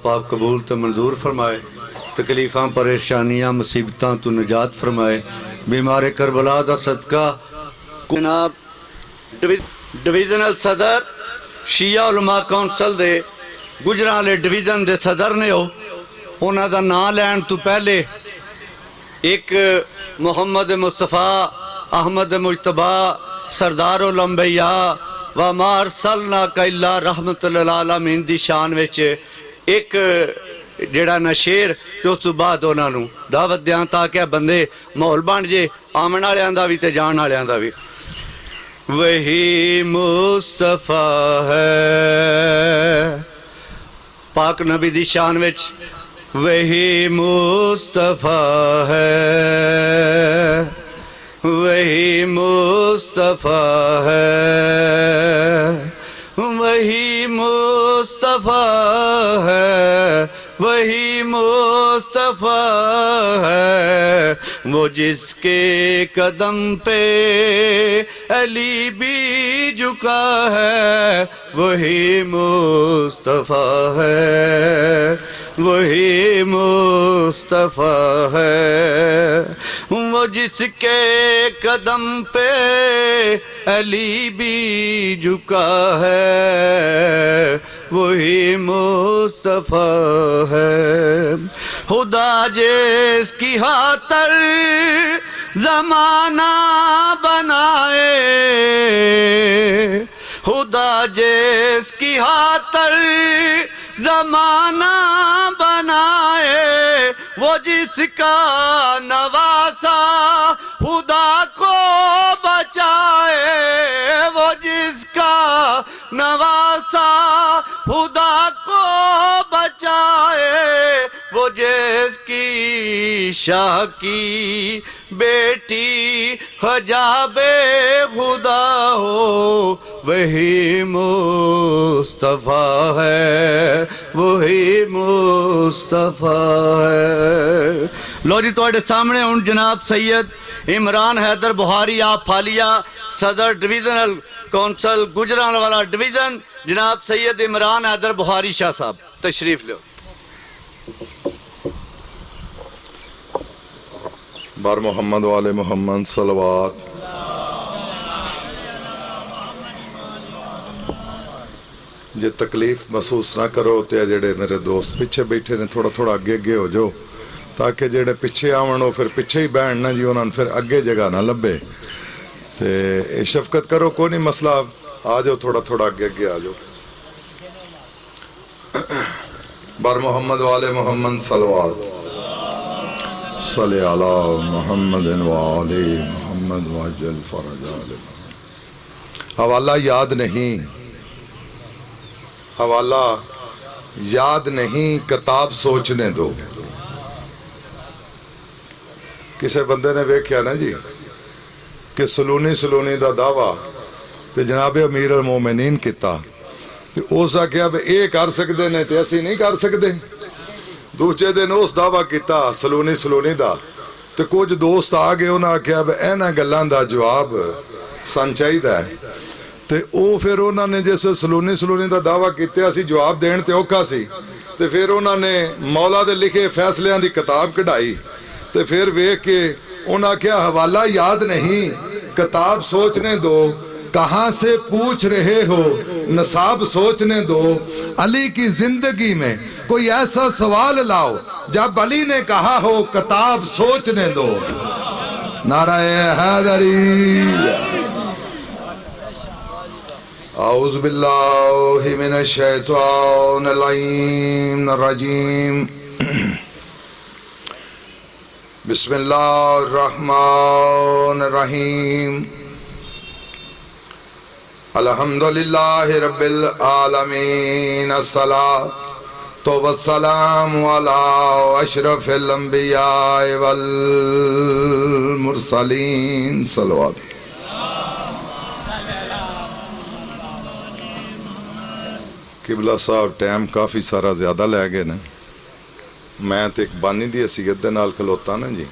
पाक कबूल तो मंजूर फरमाए, तकलीफ़ां परेशानियां मुसीबतां तो निजात फरमाए। बीमार करबला का सदका जनाब डिवीजनल सदर शिया उलमा कौंसल दे गुजरांवाले डिवीजन दे सदर ने उन्हां दा नाम लैण तो पहले एक मुहम्मद मुस्तफ़ा अहमद मुजतबा सरदार उलंबिया व मार सलना कैला रहमतुल आलमीन दी शान विच एक जेड़ा ना शेर ते उस बाद उन्होंने दावत दें ताकि बंदे माहौल बन जे आवन वालियां दा भी ते जान वालियां दा भी। वही मुस्तफ़ा है पाक नबी दी शान विच, वही मुस्तफ़ा है, वही मुस्तफ़ा है, वही मुस्तफ़ा है, वही मुस्तफ़ा है, वो जिसके कदम पे अली भी झुका है। वही मुस्तफ़ा है, वही मुस्तफ़ा है, वो जिसके कदम पे अली भी झुका है। वही मुस्तफ़ा है, खुदा जिसकी खातिर ज़माना बनाए, खुदा जिसकी खातिर ज़माना बनाए, वो जिसका नवासा खुदा को बचाए। वो जिसका नवासा खुदा को बचाए, वो जिसकी शाह की बेटी खजाबे खुदा हो। वही मुस्तफ़ा है, वही मुस्तफ़ा है। लो जी तुहाडे सामने हुण जनाब सैयद इमरान हैदर बुहारी आप फालिया सदर डिवीजनल कौंसल गुजरांवाला डिवीजन जनाब सैयद इमरान हैदर बुहारी शाह साहब तशरीफ लो। बार मोहम्मद वाले मोहम्मद सलवात। जे तकलीफ महसूस ना करो तो जेडे मेरे दोस्त पीछे बैठे ने थोड़ा थोड़ा अगे अगे हो जाओ, ताकि जेडे पिछे आवन वो फिर पिछे ही बहन ना जी, उन्होंने फिर अगे जगह ना लभे। तो शफकत करो, कोई नहीं मसला, आ जाओ थोड़ा थोड़ा अगे अगे आ जाओ। बार मोहम्मद वाले मोहम्मद सलवात। सल्ले अला मोहम्मद वाले मोहम्मद वाजल फरजा। हवाला याद नहीं, हवाला याद नहीं, किताब सोचने दो। किसी बंदे ने वेख्या ना जी कि सलूनी सलूनी का दावा तो जनाब अमीर अल मोमिनीन किया, तो उस आख्या भी ये कर सकते हैं तो असी नहीं कर सकते। दूसरे दिन उस दावा किया सलूनी सलूनी का, तो कुछ दोस्त आ गए, उन्हें आख्या भी इन्होंने गलों का जवाब सन चाहिए। तो फिर उन्होंने जिस सलूनी सलूनी का दावा किया जवाब देने ते औखा सी, तो फिर उन्होंने मौला दे लिखे फैसलियां की किताब कढ़ाई। तो फिर वेख के उन्हें आख्या हवाला याद नहीं, किताब सोचने दो। कहाँ से पूछ रहे हो, नसाब सोचने दो। अली की जिंदगी में कोई ऐसा सवाल लाओ जब अली ने कहा हो किताब सोचने दो। नाराए हैदरी। औज़ु बिल्लाहि मिनश शैतानिर रजीम। बिस्मिल्लाहिर रहमानिर रहीम। अल्हम्दुलिल्लाहि रब्बिल आलमीन। अस्सलातु वस्सलामु अला अशरफिल अंबिया वल मुरसलीन। सल्लल्लाहु। किबला साहब टाइम काफ़ी सारा ज़्यादा लै गए ने। मैं तो एक बानी की हसीयत के नाल खलोता ना जी,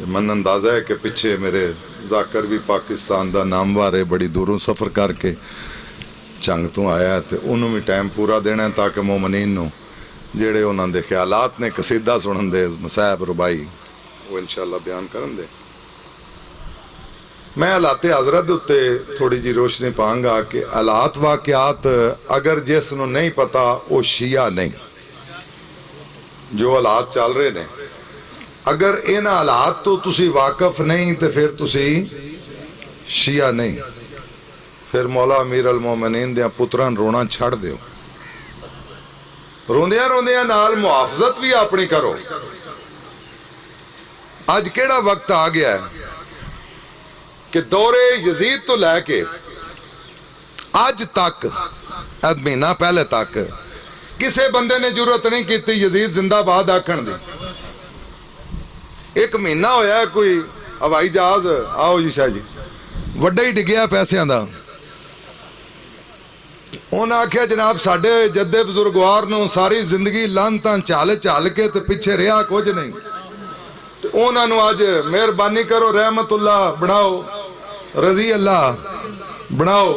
मन अंदाज़ा है कि पिछे मेरे जाकर भी पाकिस्तान का नामवर है, बड़ी दूरों सफ़र करके जंग तो आया, तो उन्होंने भी टाइम पूरा देना ताकि मोमनीन नूं ਜਿਹੜੇ ਉਹਨਾਂ ਦੇ ਖਿਆਲਾਤ ਨੇ ਕਸੀਦਾ ਸੁਣਨ ਦੇ ਮਸਾਇਬ ਰੁਬਾਈ ਉਹ ਇਨਸ਼ਾਅੱਲਾ ਬਿਆਨ ਕਰਨ ਦੇ। मैं हालात हजरत उत्ते थोड़ी जी रोशनी पाऊंगा कि हालात वाकयात अगर जिस नूं नहीं पता वो शिया नहीं, जो हालात चल रहे ने अगर इन हालात तो तुसी वाकफ नहीं तो फिर तुसी शिया नहीं, फिर मौला अमीर अल मोमिनीन दे पुत्रां रोना छड़ दिओ, रोंदियां रोंदियां नाल मुआफजत भी अपनी करो। अज केड़ा वक्त आ गया है कि दौरे यजीद तो लैके अज तक महीना पहले तक किसी बंदे ने जरूरत नहीं की यजीद जिंदाबाद आखण दी। एक महीना होया कोई हवाई जहाज आओ जी शाह जी वड्डा ही डिग्या पैसों का, उन्हें आख्या जनाब साडे जद्दे बजुर्गवार नूं सारी जिंदगी लानतां झल झल के ते पिछे रहा कुछ नहीं, उन्होंने अज मेहरबानी करो रहमतुल्लाह बनाओ रजी अल्लाह बनाओ।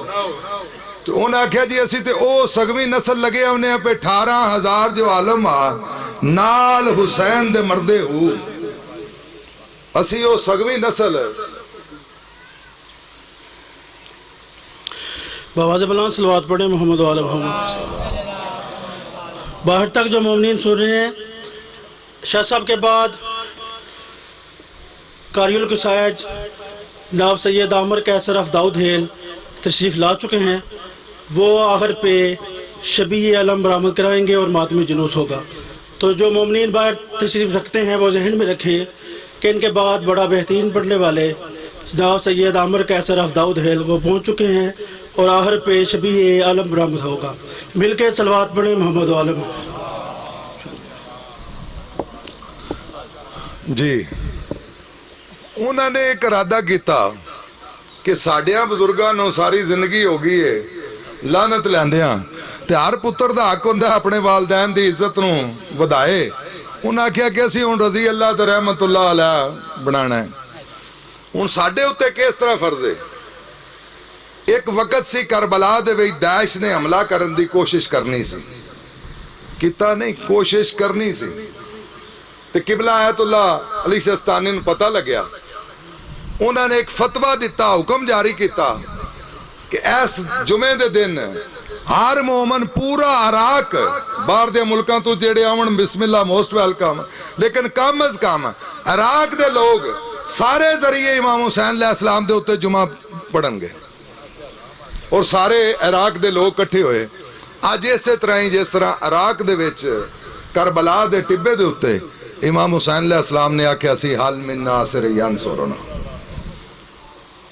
तो उन्हें आख्या जी असी तो वह सगवी नस्ल लगे उन्हें पे 18,000 जो आलम आ नाल हुसैन दे मरदे हो, असी वो सगवी नस्ल। बाबा बुलंद सलवात पढ़े मोहम्मद वाले मोहम्मद। बाहर तक जो मोमिनीन सुन रहे हैं, शाह साहब के बाद कारियुल किसायज नाब सैयद आमर कैसर अफ दाऊद हेल तशरीफ़ ला चुके हैं। वो आखिर पे शबी अलम बरामद कराएंगे और मातमी जुलूस होगा। तो जो मोमिनीन बाहर तशरीफ़ रखते हैं वो जहन में रखें कि इनके बाद बड़ा बेहतरीन पढ़ने वाले नाब सैयद आमर कैसर अफ दाऊद हेल वो पहुँच चुके हैं और आखिर पे शबी अलम बरामद होगा। मिल के सलवात पढ़े मोहम्मद वाले जी। उन्होंने एक इरादा किया कि साडिया बजुर्गों नूं सारी जिंदगी हो गई है लानत लैंदियां ते हर पुत्र दा हक हुंदा अपने वालदैन दी इज्जत नूं वधाए। उन्हें आख्या कि असीं हुण रजी अल्लाह ते रहमतुल्लाह अलैह बनाना है। हुण साडे उत्ते किस तरह फर्ज है, एक वक्त सी करबला दे विच दैश ने हमला करन दी कोशिश करनी सी, कीता नहीं कोशिश करनी सी ते किबला आयतुल्ला अली सिस्तानी नूं पता लग्या, उन्होंने एक फतवा दिता, हुक्म जारी किया कि इस जुमे दे दिन हर मोमन पूरा इराक बाहर दे मुल्कां तो जेड़े आवन बिस्मिल्लाह मोस्ट वेलकम, लेकिन कम अज कम इराक दे लोग सारे जरिए इमाम हुसैन अलैहिस्सलाम दे उत्ते जुमा पढ़नगे और सारे इराक दे लोग इकट्ठे होए। अज इस तरह ही जिस तरह इराक दे विच करबला दे टिब्बे दे उत्ते इमाम हुसैन अलैहिस्सलाम ने आख्या सी हल मिन नासिर यंसुरना।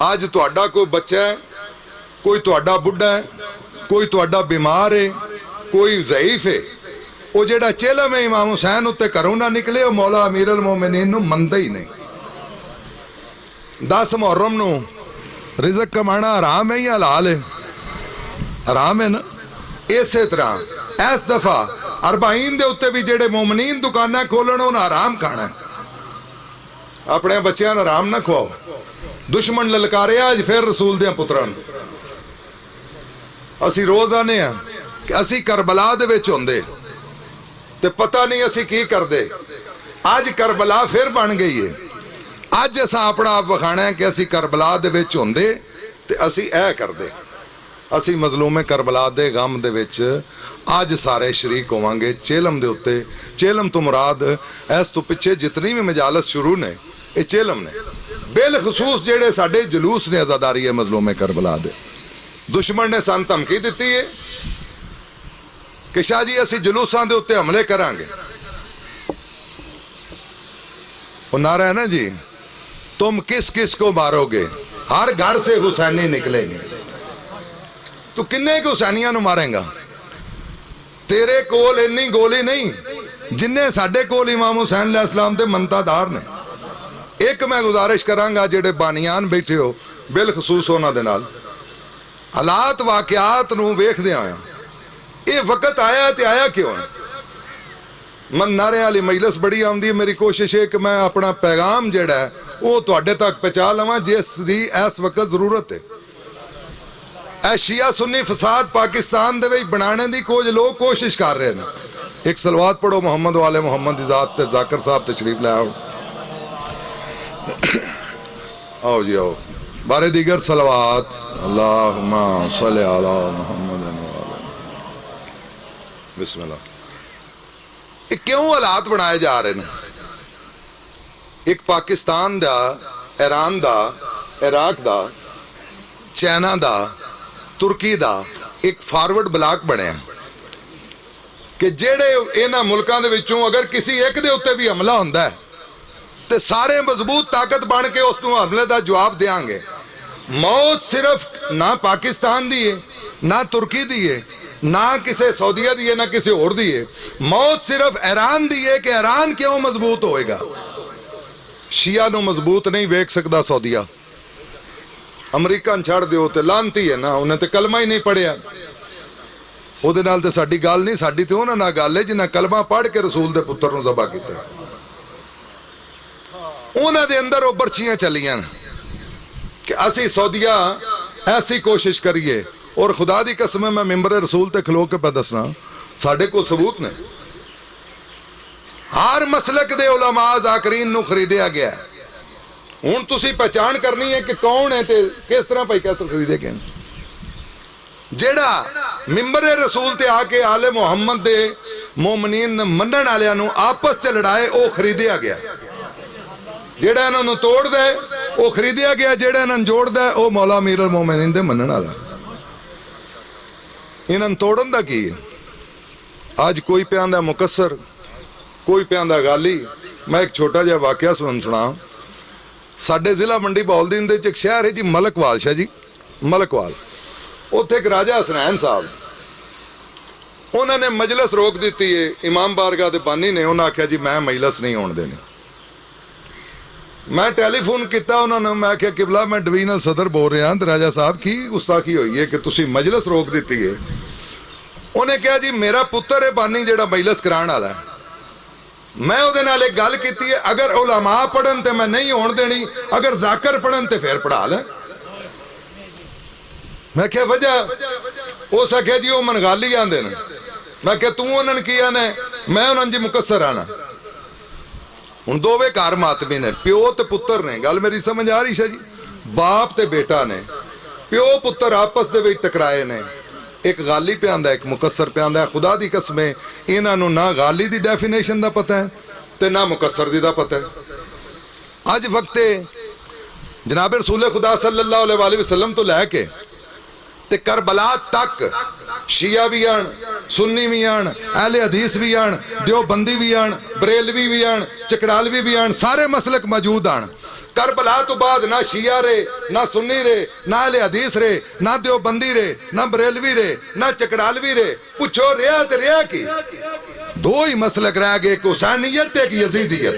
आज तुहाडा कोई बच्चा है, कोई तुहाडा बुढ़ा है, कोई तुहाडा बीमार है, कोई ज़ईफ है, वो जेड़ा चेलम है इमाम हुसैन उत्ते घरों ना निकले वो मौला अमीर अल मोमिनीन नूं मनदा ही नहीं। 10 मुहर्रम नूं रिज़क कमाना हराम है या हलाल है? हराम है ना। इसे तरह इस दफा अरबाइन दे उत्ते भी जेड़े मोमिनीन दुकाना खोलन उन्हें हराम खाना है। अपने बच्चों नूं हराम ना खुआओ। दुश्मन ललकारिया अज फिर रसूल दे पुत्रां नूं। असी रोज आने कि असी करबला दे विच हुंदे ते पता नहीं असी की करदे। अज करबला फिर बन गई है। अज असां अपना आप विखाना है कि असी करबला दे विच हुंदे ते असी ऐ करदे। असी मजलूमे करबला दे गम दे विच अज सारे शरीक होवांगे। चेलम दे उत्ते, चेलम तो मुराद इस तो पिछे जितनी भी मजालत शुरू ने ये चेलम ने, बेलखसूस जेड़े साडे जलूस ने आजादारी है मजलूमे करबला दे। दुश्मन ने सन धमकी दी है कि शाह जी असी जलूसां दे उत्ते हमले करांगे। वो नारा है ना जी, तुम किस किस को मारोगे, हर घर से हुसैनी निकलेंगे। तू किन्ने के हुसैनियां नूं मारेगा? तेरे कोल इन्नी गोली नहीं जिन्ने साडे कोल इमाम हुसैन अलैहिस्सलाम दे मनतादार ने। एक मैं गुजारिश करांगा जेड़े बानियान बैठे हो बिलखसूस उन्हां दे नाल हालात वाकयात नूं वेखदे आया ये वक्त आया ते आया क्यों है? मन नारे वाली मजलिस बड़ी आउंदी है। मेरी कोशिश है कि मैं अपना पैगाम जेड़ा है वो तुहाडे तक पहुंचा लवां जिस दी इस वक्त जरूरत है। शिया सुन्नी फसाद पाकिस्तान दे विच बनाने दी कुछ लोग कोशिश कर रहे हैं एक सलवात पढ़ो मोहम्मद वाले मोहम्मद की ज़ात ते जाकर साहब तशरीफ ले आओ। आओ जी आओ। बारे दीगर सलवात अल्लाहुम्मा सल्ली अला मुहम्मद बिस्मिल्लाह। ये क्यों हालात बनाए जा रहे हैं? एक पाकिस्तान दा, ईरान दा, इराक दा, चाइना दा, तुर्की दा एक फॉरवर्ड ब्लॉक बनया कि जेड़े इन्हां मुल्कां दे विचों अगर किसी एक दे उत्ते भी हमला हुंदा है तो सारे मजबूत ताकत बन के उस हमले का जवाब देंगे। मौत सिर्फ ना पाकिस्तान दी है, ना तुर्की दी है, ना किसी सऊदीया दी है, ना किसी होर दी है। मौत सिर्फ ईरान दी है कि ईरान क्यों मजबूत होएगा? शिया नूं मजबूत नहीं वेख सकता सऊदीया। अमरीका छड़ दिओ ते लानती है ना, उन्हें तो कलमा ही नहीं पढ़िया। ਉਹਦੇ ਨਾਲ ਤੇ ਸਾਡੀ ਗੱਲ नहीं, साडी ते ਉਹਨਾਂ ਨਾਲ ਗੱਲ है जिन्हें कलमा पढ़ के रसूल दे पुत्र नूं ज़बा कीता। ਉਹਨਾਂ ਦੇ अंदर ਉਹ बर्छियां चलियां कि असी सऊदीया ऐसी कोशिश करिए। और खुदा दी कसम है, मैं मिंबर रसूल ते खलो के पे दसना, साडे कोल सबूत ने। हर मसलक दे उलमा ज़ाकरीन नूं खरीदिया गया। हुण तुसीं पहचान करनी है कि कौन है ते किस तरह भाई कैसे खरीदे गए। जेड़ा मिंबर रसूल ते आके आले मुहम्मद दे मोमनीन मनण वालियां नूं आपस च लड़ाए, वो खरीदिया गया। जेड़ा इन्हां नूं तोड़दा है वो खरीदिया गया, जेड़ा इन्हां नूं जोड़दा है वो मौला अमीर अल मोमिनीन दे मनण वाला। इन्हां नूं तोड़न दा की है? अज कोई पियांदा मुकस्सर, कोई पियांदा गाली। मैं एक छोटा जिहा वाकया सुना। साडे जिला मंडी बहाउद्दीन दे एक शहर है जी मलकवाल, शाह जी मलकवाल। उत्थे एक राजा हसनैन साहब, उन्होंने मजलिस रोक दी है। इमाम बारगाह दे बानी ने उन्हें आख्या जी मैं मजलिस नहीं होने देनी। मैं टैलीफोन किया उन्होंने, मैं आख्या किबला मैं डिवीजनल सदर बोल रहा। तो राजा साहब की गुस्ताखी हुई है कि तुसी मजलिस रोक दी है? उन्हें कहा जी मेरा पुत्र है बानी जेड़ा मजलिस कराने वाला है। मैं उहदे नाल एक गल की है, अगर उलमा पढ़न तो मैं नहीं होने देनी, अगर जाकर पढ़न तो फिर पढ़ा लें। मैं क्या वजह? उस आख्या जी वो मनगाली आंदे ने। मैं क्या तू उन्होंने किया ने? मैं उन्होंने जी मुकस्सर आना। हुण दोवे घर मातमी ने, प्यो ते पुत्र ने। गल मेरी समझ आ रही शाह जी? बाप ते बेटा ने, प्यो पुत्र आपस दे विच टकराए ने। एक गाली पे आंदा, एक मुकस्सर पे आंदा। खुदा दी कसम इन्हां नूं ना गाली दी डेफिनेशन दा पता है ते ना मुकस्सर दी दा पता है। अज वक्ते जनाब रसूल खुदा सल्लल्लाहु अलैहि वसल्लम तो लैके ते करबला तक शिया भी आन, सुन्नी भी आन, अहले हदीस भी आन, देवबंदी भी आन, बरेलवी भी आन, चकड़ालवी भी आन, सारे मसलक मौजूद आन। करबला तो बाद ना शिया रे, ना सुन्नी रे, ना अहले हदीस रे, ना देवबंदी रे, ना बरेलवी रे, ना चकड़ालवी रे। पूछो रिया ते रिया की? दो ही मसलक रह गए, एक हुसैनियत एक यजीदियत।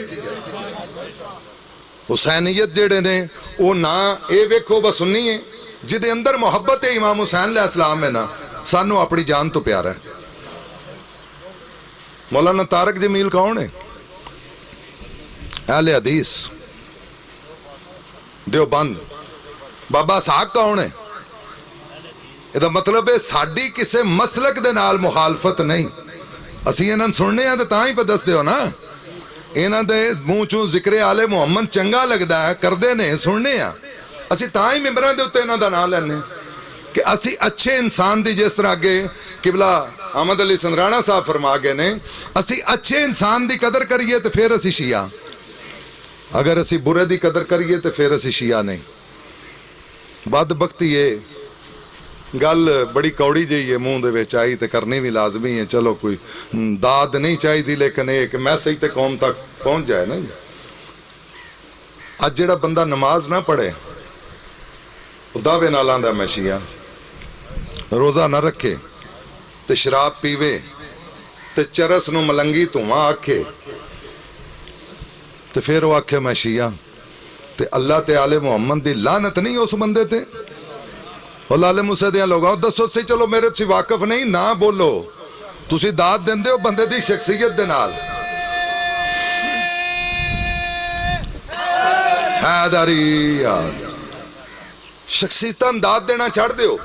हुसैनियत जेड़े ने वो ना ये वेखो बस सुन्नी है जिदे अंदर मुहब्बत है इमाम हुसैन अलैहिस्सलाम है ना, सानू अपनी जान तो प्यारा है। मौलाना तारक जमील कौन है? अहले हदीस देवबंद। बाबा साहब कौन है? ਇਹਦਾ मतलब है साडी किसी मसलक दे नाल मुखालफत नहीं। असी इन्हां सुनने तो तां ही पे दसदे हो ना। इन्हां दे मूँह चों जिक्रे आले मुहम्मद चंगा लगदा है, करदे ने, सुनने आ। असी तां ही मिंबरां दे उत्ते इन्हां दा नाम लैने कि असी अच्छे इंसान दी, जिस तरह अगे किबला अहमद अली संदराना साहब फरमा गए ने, असी अच्छे इंसान दी कदर करिए तो फिर असी शिया, अगर असी बुरे दी कदर करिए तो फिर असी शिया नहीं। बदबख्ती है, गल बड़ी कौड़ी जी है, मूँह दे विच आई तो करनी भी लाजमी है। चलो कोई दाद नहीं चाहिए, लेकिन एक मैसेज तो कौम तक पहुँच जाए ना। अज जिहड़ा बंदा नमाज ना पढ़े, दावे नाल आंदा मैं शिया, रोज़ा ना रखे तो शराब पीवे तो चरस नूं मलंगी धुआं आखे तो फिर वो आखे मैं शिया, तो अल्लाह ते आले मुहम्मद दी लानत नहीं उस बंदे ते। और लाले मूसे दियां लोग दसो सी, चलो मेरे से वाकफ नहीं ना बोलो, तुसी दाद देंदे हो बंदे दी शख्सियत दे नाल। हैदरी याद शख्सियतां दाद देना छड़ दिओ।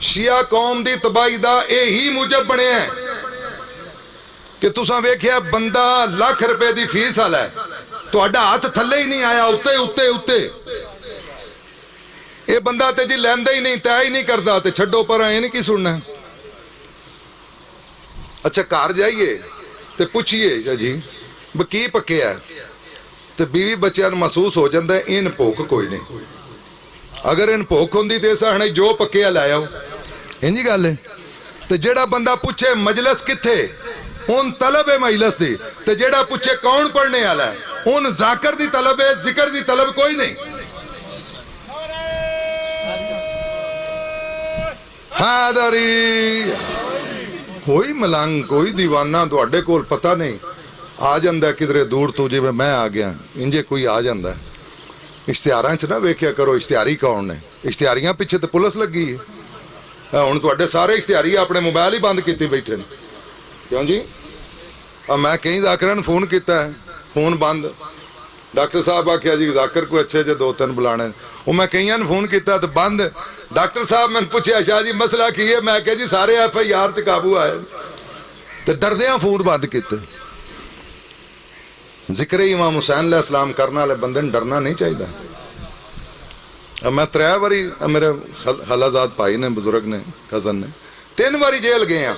शिया कौम दी तबाही दा यही मुजब बने हैं। कि तुसां वेख्या बंदा लाख रुपए की फीस वाला है, तुहाडा हाथ थले ही नहीं आया, उत्ते उत्ते उत्ते ये बंदा ते जी लैंदा ही नहीं, तय ही नहीं करता, ते छड्डो पर ये नहीं की सुनना। अच्छा घर जाइए ते पूछिए जी की पक्या है, तो बीवी बच्चों को महसूस हो जाता है इन भुख कोई नहीं। अगर इन भुख होंगी तो इस जो पक्या लै आओ, इंजी गल है। तो जेड़ा बंदा पूछे मजलस किथे, उन तलब है मजलस की, तो जेड़ा पूछे कौन पढ़ने वाला है, उन जाकर दी तलब है, जिक्र दी तलब कोई नहीं। हैदरी कोई मलंग कोई दीवाना तुहाडे कोल पता नहीं आ जाता किधरे दूर तो, जिवें मैं आ गया इंजे कोई आ जाता है। इश्तिहारां च ना वेख्या करो इश्तिहारी कौन ने, इश्तिहारियां पिछे तो पुलिस लगी है। हुण तुहाडे सारे इश्तिहारी अपने मोबाइल ही बंद कीते बैठे ने, क्यों जी? मैं कई जाकरां नूं फोन किया, फोन बंद। डॉक्टर साहब आख्या जी जाकर कोई अच्छे जे 2-3 बुलाने, वो मैं कई फोन किया तो बंद। डॉक्टर साहब मैंने पूछा शाह जी मसला की है, मैं कहा जी सारे FIR च काबू आए, तो डरदियां फोन बंद किते। जिक्र इमाम हुसैन अलैहिस्सलाम करने वाले बंदे ने डरना नहीं चाहिए। मैं 3 बारी मेरे हलाजाद भाई ने, बुजुर्ग ने, कजन ने 3 बारी जेल गए हैं,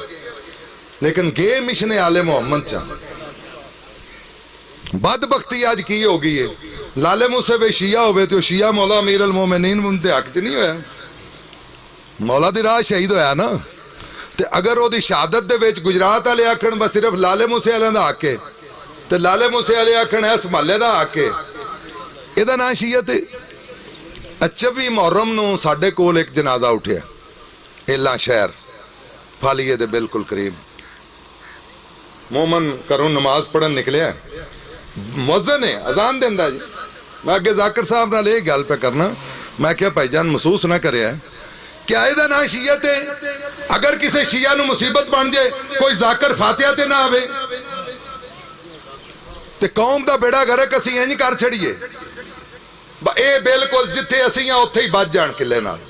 लेकिन गे मिशन आले मुहम्मद चा। बदबख्ती अज की हो गई है, लाले मूसे वे शिया होवे तो शिया मौला अमीर अल मोमिनीन उनके हक च नहीं होया, मौला दी राह शहीद होया ना। ते अगर वो शहादत दे विच गुजरात वाले आखण बस सिर्फ लाले मूसे वाले दा हक है, ते लाले मूसे वाले आखण इस महल्ले दा हक है, इहदा नाम शियत है। 24 मुहर्रम नूं साडे कोल एक जनाजा उठिया एला शहर फालीए दे बिल्कुल करीब। मोमन घरों नमाज पढ़न निकलिया, मुअज्जिन है अजान देंदा जी। मैं अगे जाकिर साहब नाल ये गल पे करना, मैं क्या भाईजान महसूस ना करिया क्या इहदा नाम शियत है? अगर किसी शिया नूं मुसीबत बन जाए, कोई जाकिर फातिहा ते ना आवे ते कौम दा बेड़ा गर्क असीं इंज कर छड़ीए, ये बिल्कुल जिथे असीं आ उत्थे ही बच जाण किले नाल।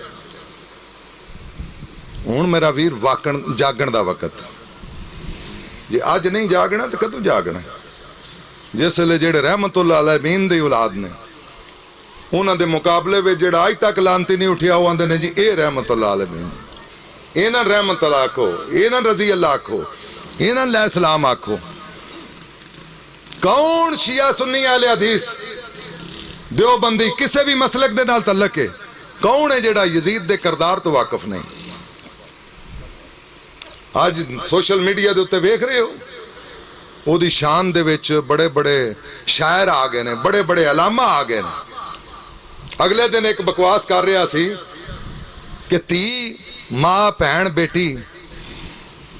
हुण मेरा वीर वाकण जागण दा वक्त, जे अज नहीं जागना तो कदों जागना? जिस वेले जेड़े रहमतुल्लाह अलैमीन दी औलाद ने, उन्हां दे मुकाबले में जेड़ा अज तक लानती नहीं उठिया, वो आंदे ने जी ये रहमतुल्लाह अलैमीन, इन्हां रहमतुल्लाह आखो, इन्हां रजी अल्लाह आखो, इन्हां लै सलाम आखो। कौन शिया सुन्नी आले हदीस देवबंदी किसी भी मसलक दे नाल तल्लक है, कौन है जेड़ा यजीद दे करदार तो वाकफ नहीं? आज सोशल मीडिया दे उत्ते वेख रहे हो, ओदी शान दे विच बड़े बड़े शायर आ गए ने, बड़े बड़े अलामा आ गए ने। अगले दिन एक बकवास कर रहा सी कि धी मां भैन बेटी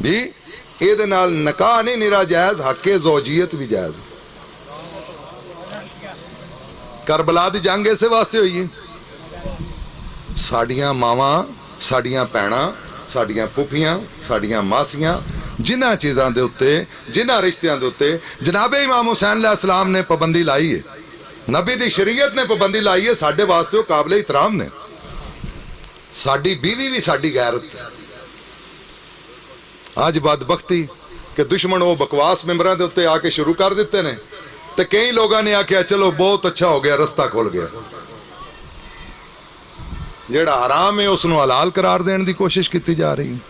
भी इहदे नाल निकाह नहीं निरा जायज, हके ज़ौजियत भी जायज। करबला दी जंग इस वास्ते हुई है, साडियां मावां, साडियां भैणां, साडियां फुफियां, साडियां मासियां, जिन्हां चीज़ां दे उत्ते, जिन्हां रिश्तियां दे उत्ते जनाबे इमाम हुसैन अलैहिस्सलाम ने पाबंदी लाई है, नबी दी शरीयत ने पाबंदी लाई है, साडे वास्ते काबिले इहतराम ने। साडी बीवी भी साडी गैरत है। अज बदबख्ती कि दुश्मन वो बकवास मेंबरां दे उत्ते आके शुरू कर दिते ने, ते कई लोगों ने आख्या चलो बहुत अच्छा हो गया, रस्ता खुल गया। जेड़ा हराम है उसनूं हलाल करार देने की कोशिश की जा रही है।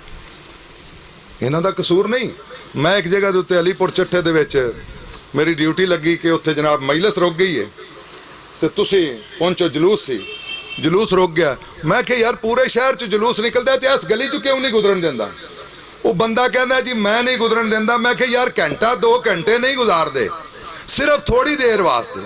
इन्हां दा कसूर नहीं। मैं एक जगह दे उत्ते अलीपुर चट्ठे दे विच मेरी ड्यूटी लगी कि उत्थे जनाब मजलिस रुक गई है, तो तुसी पहुंचो, जुलूस सी, जुलूस रुक गया। मैं कि यार पूरे शहर च जुलूस निकलदा है, इस गली च क्यों नहीं गुजरन देंदा? वो बंदा कहता जी मैं नहीं गुजरन देंदा। मैं कि यार घंटा 2 घंटे नहीं गुजार दे, सिर्फ थोड़ी देर वास्ते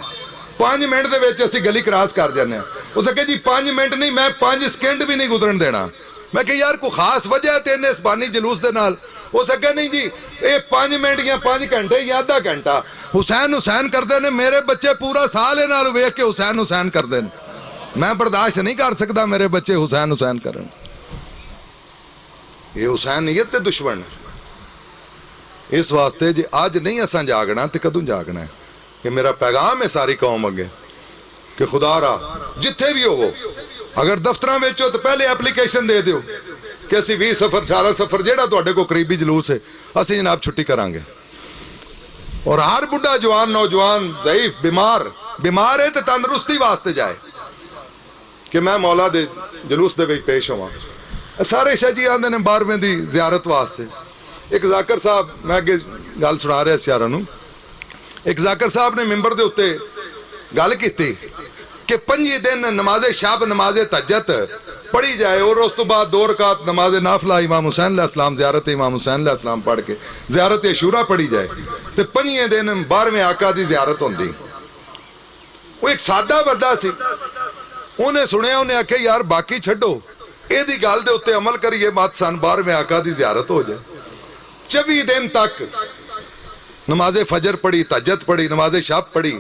5 मिनट दे विच असीं गली क्रॉस कर जाने। उस कहे जी 5 मिनट नहीं, मैं 5 सेकंड भी नहीं गुजरन देना। मैं कि यार कोई खास वजह है तेन इस बानी जुलूस दे नाल? हो सके नहीं जी, ये 5 मिनट या 5 घंटे या आधा घंटा हुसैन हुसैन करते हैं। मेरे बच्चे पूरा साल इन्हां नूं वेख के हुसैन हुसैन करते हैं, मैं बर्दाश्त नहीं कर सकता मेरे बच्चे हुसैन हुसैन करन। ये हुसैनियत दे दुश्मन है। इस वास्ते जे अज नहीं असां जागना तो कदों जागना है? कि मेरा पैगाम है सारी कौम अगे कि खुदा रा जिथे भी हो, अगर दफ्तर में हो तो पहले एप्लीकेशन दे दो कि असी 20 सफर 18 सफर जेड़ा तुहाडे को करीबी जलूस है असी जनाब छुट्टी करांगे। और हर बुढ़ा जवान नौजवान ज़ईफ बीमार है तो तंदुरुस्ती वास्ते जाए कि मैं मौला दे जलूस दे विच पेश होवां। सारे शाह जी आंदे ने 12वें दी ज़ियारत वास्ते। एक जाकर साहब, मैं अगे गल सुना रहा सियारा नूं, एक जाकर साहब ने मिंबर दे उत्ते गल कीती कि 5 दिन नमाज़े शब नमाज़े तहज्जुद पढ़ी जाए और उस तो बाद 2 रकात नमाज नाफिला इमाम हुसैन अलैहिस्सलाम ज़ियारत इमाम हुसैन अलैहिस्सलाम पढ़ के ज़ियारत अशूरा पढ़ी जाए तो 5 दिन 12वें आका की ज़ियारत होंदी। वो एक सादा बंदा सी, उन्हें सुनिया, उन्हें आख्या यार बाकी छड्डो, इहदी गल दे उत्ते अमल करिए, मत सन 12वें आका की ज़ियारत हो जाए। 24 दिन तक नमाज फजर पढ़ी, तहज्जुद पढ़ी, नमाज शब पढ़ी,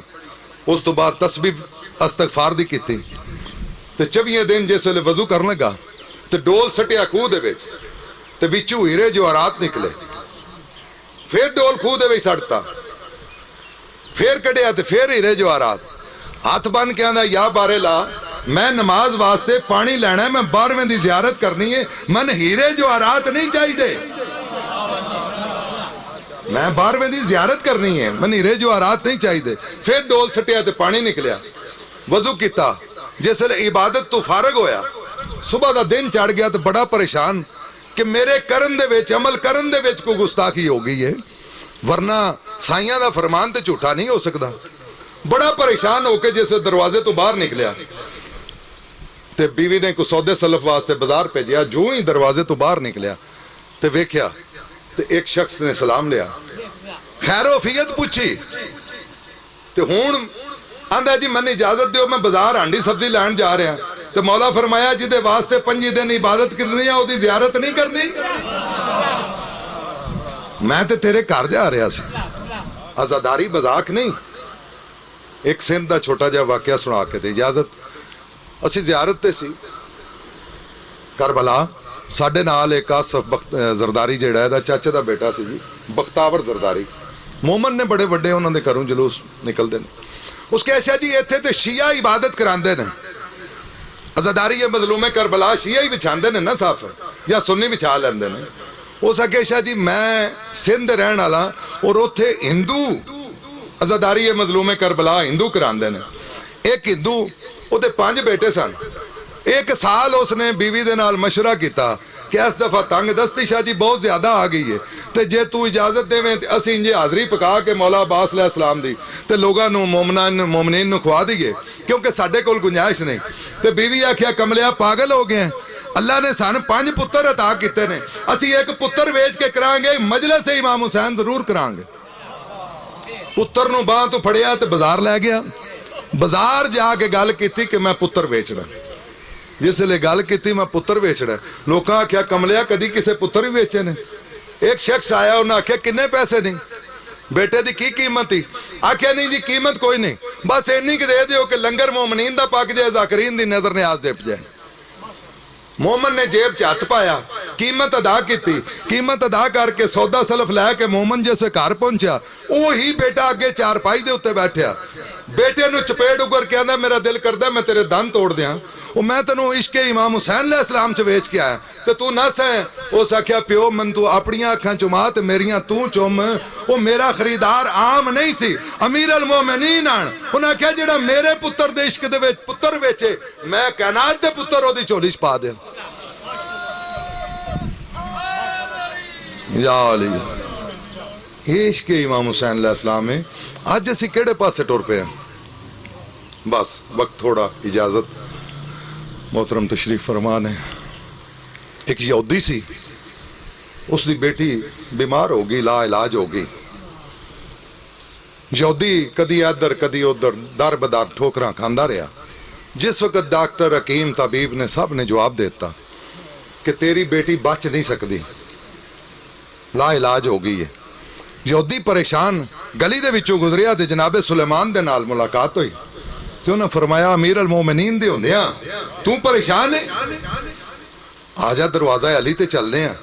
उस तो बाद तस्बीह इस्तगफार दी कीती। ते 24 दिन जिस वेले वजू कर लगा तो डोल सटिया खूह दे विच ते विचों हीरे जवाहरात निकले, फिर डोल खूह दे विच सड़ता, फिर कढ़िया ते फिर हीरे जवाहरात। हाथ बन के आंदा या बारे ला, मैं नमाज वास्ते पानी लैना है, मैं 12वें दी ज़ियारत करनी है, मन हीरे जवाहरात नहीं चाहिए, मैं 12वें दी ज़ियारत करनी है, मन हीरे जवाहरात नहीं चाहिए। फिर डोल सटिया ते पानी निकलिया, वजू किया, जिस वेले इबादत तो फारग होया, सुबह का दिन चढ़ गया तो बड़ा परेशान कि मेरे करन दे विच अमल करन दे विच कोई गुस्ताखी हो गई है, वरना साइयां दा फरमान तो झूठा नहीं हो सकता। बड़ा परेशान होकर जिस दरवाजे तो बाहर निकलिया ते बीवी ने कोई सौदे सलफ वास्ते बाजार भेजिया, जो ही दरवाजे तो बाहर निकलिया ते वेख्या ते एक शख्स ने सलाम लिया, खैरोफियत पूछी ते हुण आंदा जी मैंने इजाजत दो, मैं बाजार हांडी सब्जी लैन जा रहा। तो मौला फरमाया जिदे वास्ते 5 दिन इबादत करनी है ओदी ज़ियारत नहीं करनी। मैं तो तेरे घर जा रहा सी, आजादारी मजाक नहीं। एक सिंध का छोटा जिहा वाकया सुना के दे इजाजत। असी ज़ियारत ते सी करबला, साडे नाल एक आसफ जरदारी जिहड़ा इहदा चाचे दा बेटा सी जी, बख्तावर जरदारी, मोमन ने बड़े वड्डे उन्हां दे घरों जलूस निकलदे ने। उसके ऐसा जी इत्थे ते शिया इबादत करांदे ने, अज़ादारी मजलूमे करबला शिया ही बिछांदे ने ना साफ, या सुन्नी बिछा लैंदे ने। उस अगे शाह जी मैं सिंध रहण वाला और उत्थे हिंदू अज़ादारी मजलूमे करबला हिंदू करांदे ने। एक हिंदू, उहदे 5 बेटे सन। एक साल उसने बीवी दे नाल मशवरा किया कि इस दफा तंग दस्ती शाह जी बहुत ज्यादा आ गई है, तो जे तू इजाजत देवें तो असीं इंजे हाजरी पका के मौला अब्बास अलैहिस्सलाम दी ते लोगां नूं मोमनीन नूं खुआ दईए, क्योंकि साडे कोल गुंजाइश नहीं। तो बीवी आख्या कमलिया पागल हो गए, अल्लाह ने सन 5 पुत्र अता किते ने, असीं एक पुत्र वेच के करांगे, मजलिस इमाम हुसैन जरूर करांगे। पुत्र नूं बांह तो फड़िया ते बाजार लै गया, बाजार जाके गल की कि मैं पुत्र बेचना। जिसले गल की मैं पुत्र बेचना, लोगों आख्या कमलिया कदी किसे पुत्र भी बेचे ने? एक शख्स आया, उन्हें आख्या किन्ने पैसे नहीं, बेटे की कीमत थी? आख्या नहीं जी कीमत कोई नहीं, बस इन्नी कि दे दियो कि लंगर मोमनीन दा पक जाए, ज़ाकिरीन दी नजर न्याज दिप जाए। मोमन ने जेब च हथ पाया, कीमत अदा की, कीमत अदा करके सौदा सलफ लैके मोमन जिस घर पहुंचा, ही बेटा अगे चारपाई दे उत्ते बैठा, बेटे नूं चपेड़ उगर के आंदा मेरा दिल करदा मैं तेरे दंद तोड़ दियां, मैं तेनों इश्के इमाम हुसैन अलैहिस्सलाम च वेच के आया तो तू नस है। उस आख्या प्यो मन तू अपनी अखां चुमा ते मेरियां तू चुम, वो मेरा खरीदार आम नहीं सी, अमीर अल मोमिनीन आन। उन्हें आख्या जेड़ा मेरे पुत्र दे इश्क दे विच पुत्र वेचे, मैं कायनात दे पुत्र ओदी झोली च पा दियां। या अली इश्के इमाम हुसैन अलैहिस्सलाम है। अज असीं किहड़े पासे टुर पे? बस वक्त थोड़ा इजाजत। मोहतरम तशरीफ फरमान है। एक यहूदी सी, उसकी बेटी बीमार हो गई, ला इलाज हो गई। यहूदी कदी इधर कदी उधर दर बदर ठोकरां खांदा रहा। जिस वक्त डॉक्टर हकीम तबीब ने सब ने जवाब देता कि तेरी बेटी बच नहीं सकती, ला इलाज हो गई है। यहूदी परेशान गली दे विचों गुजरिया ते जनाबे सुलेमान दे नाल मुलाकात हुई तो उन्हें फरमाया अमीर अल मोमिनीन दे होंदियां तू परेशान है, आजा दरवाजा अली ते चलने हैं।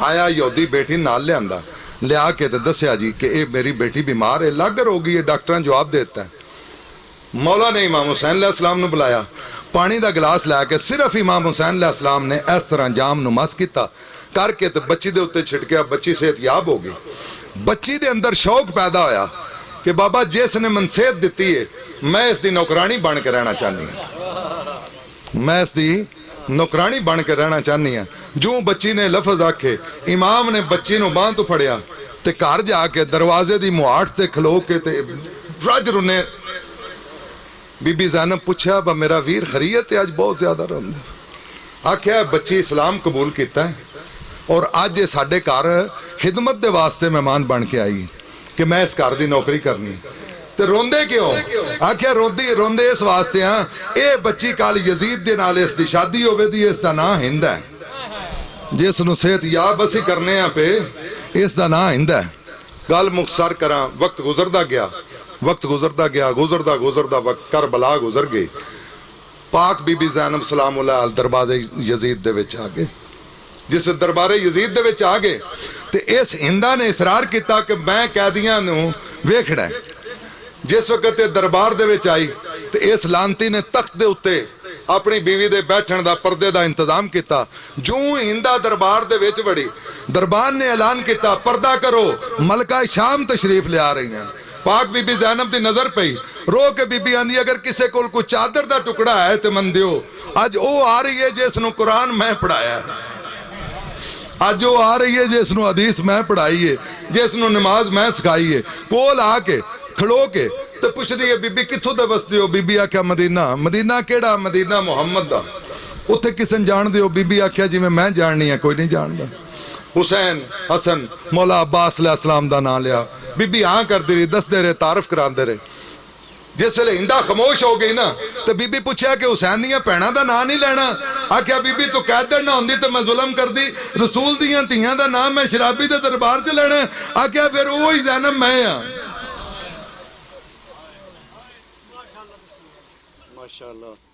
आया यहूदी बेटी नाल लिया के ते दस्या जी कि ये मेरी बेटी बीमार है, लागर हो गई है, डॉक्टर ने जवाब देता है। मौला ने इमाम हुसैन अलैहिस्सलाम ने बुलाया, पानी का गिलास लैके सिर्फ इमाम हुसैन अलैहिस्सलाम ने इस तरह जाम नु मस किया करके तो बच्ची दे उत्ते छिटकिया, बच्ची सेहतयाब हो गई। बच्ची दे अंदर शौक पैदा होया कि बाबा जिसने मनसेहत दी है मैं इसकी नौकरानी बन के रहना चाहनी हूं, मैं इसकी नौकरानी बन के रहना चाहनी हूं। जो बच्ची ने लफज आखे इमाम ने बच्ची नु बांह तो फड़िया ते घर जाके दरवाजे दी मुहाट ते खलो के ते रज रुने। बीबी ज़ैनब पूछा बा मेरा वीर खरीयत है, अज बहुत ज्यादा रोंदे। आख्या बच्ची इस्लाम कबूल किया है और अज ये साडे घर खिदमत दे वास्ते मेहमान बन के आई कि मैं इस घर की नौकरी करनी। ते रोंदे क्यों? आख्या रोंदी रोंदे इस वास्ते हाँ ये बच्ची कल यजीद दे नाल इसदी शादी होवेगी, इसका नाम हिंद है, जिस नूं सेहत याब असी करने पे इसका नाम हिंद है। गल मुख्तसर करा, वक्त गुजरदा गया, वक्त गुजरदा गया, गुजरदा गुजरदा वक्त करबला गुजर गई। पाक बीबी ज़ैनब सलामुल्लाह अलैहा दरबारे यजीद दे विच आ गए। जिस दरबारे यजीद दे विच आ गए ते इस हिंदा ने इसरार किया कि मैं कैदियां नूं वेखना है। जिस वक्त ये दरबार दे विच आई ते इस लानती ने तख्त दे उत्ते अपनी बीवी दे बैठण दा पर्दे दा इंतजाम किया। जो हिंदा दरबार दे विच वड़ी, दरबार ने ऐलान किया पर्दा करो, मलका शाम तशरीफ ले आ रही हैं। पाक बीबी ज़ैनब दी नजर पई, रो के बीबी आंदी अगर किसी कोल कोई चादर दा टुकड़ा है तो मन दियो। अज वो आ रही है जिसनों कुरान मैं पढ़ाया, अज वो आ रही है जिसनों हदीस मैं पढ़ाई है, जिसनों नमाज मैं सिखाई है। कोल आके खड़ो के तो पुछदी है बीबी कित्थों दा वसदे हो? बीबी आख्या मदीना। मदीना केड़ा? मदीना मुहम्मद दा। उत्थे किसन जाणदे हो? बीबी आख्या जिवें मैं जाननी है, कोई नहीं जानदा। हुसैन हसन मौला अब्बास अलैहिस्सलाम दा नाम लिया। बीबी हाँ करती रही, दसते रहे, तारफ कराते रहे। जिस वेले हिंदा खामोश हो गई ना तो बीबी पूछा कि हुसैन दियां भैणां दा नाम नहीं लेना? आख्या बीबी तू कैदर ना होंदी तो मैं जुल्म करदी, रसूल दियां धीआं दा नाम मैं शराबी दे दरबार च लेना? आख्या फिर वो ही ज़ैनब मैं हाँ। माशाअल्लाह।